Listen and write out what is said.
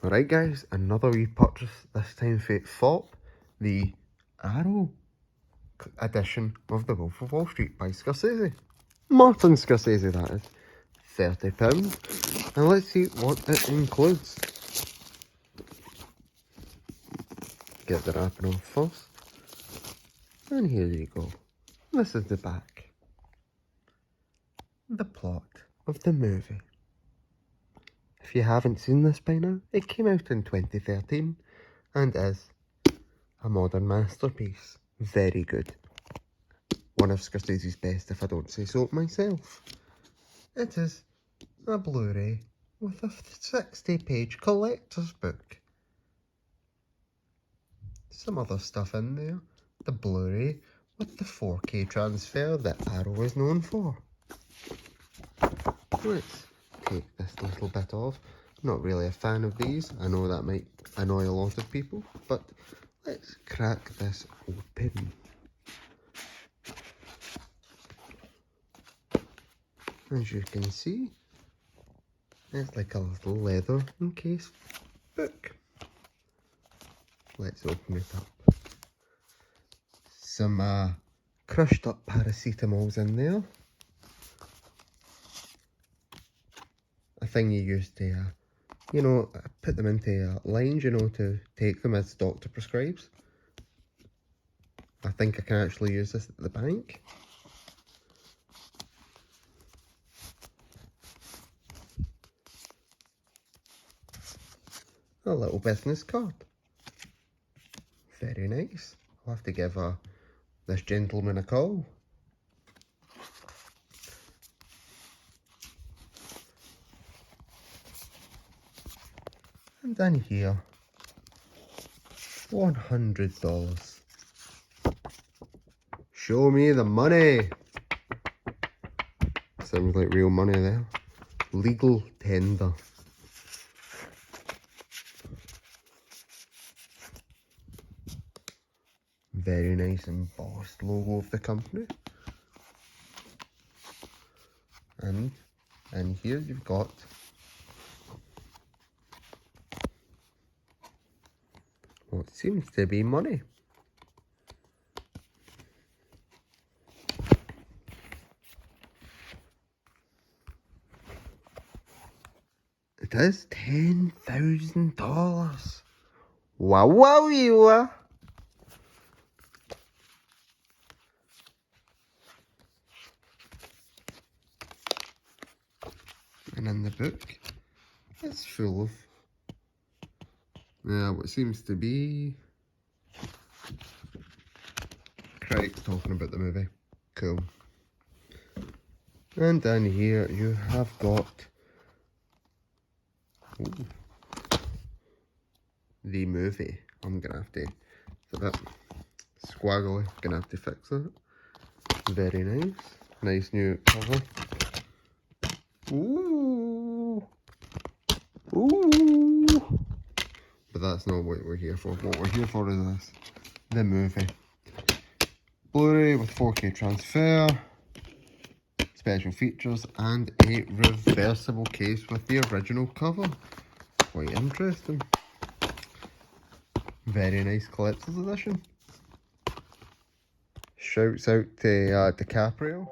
Alright guys, another wee purchase, this time for FOP, the Arrow edition of The Wolf of Wall Street by Scorsese. Martin Scorsese, that is. £30. And let's see what it includes. Get the wrapping off first. And here you go. This is the back. The plot of the movie. If you haven't seen this by now, it came out in 2013 and is a modern masterpiece. Very good. One of Scorsese's best, if I don't say so myself. It is a Blu-ray with a 60-page collector's book. Some other stuff in there. The Blu-ray with the 4K transfer that Arrow is known for. Let's take this little bit off. Not really a fan of these. I know that might annoy a lot of people, but let's crack this open. As you can see, it's like a little leather encased book. Let's open it up. Some crushed up paracetamols in there. A thing you use to, put them into lines, to take them as the doctor prescribes. I think I can actually use this at the bank. A little business card. Very nice. I'll have to give this gentleman a call. And then here, $100. Show me the money. Sounds like real money there. Legal tender. Very nice embossed logo of the company. And here you've got what seems to be money. It is $10,000. Wow, wow, you are. And in the book, it's full of what seems to be critics talking about the movie. Cool. And down here you have got the movie. I'm gonna have to, it's a bit squaggly, gonna have to fix it. Very nice. Nice new cover. Ooh. Ooh. But that's not what we're here for. What we're here for is this. The movie. Blu-ray with 4K transfer. Special features and a reversible case with the original cover. Quite interesting. Very nice collector's edition. Shouts out to DiCaprio.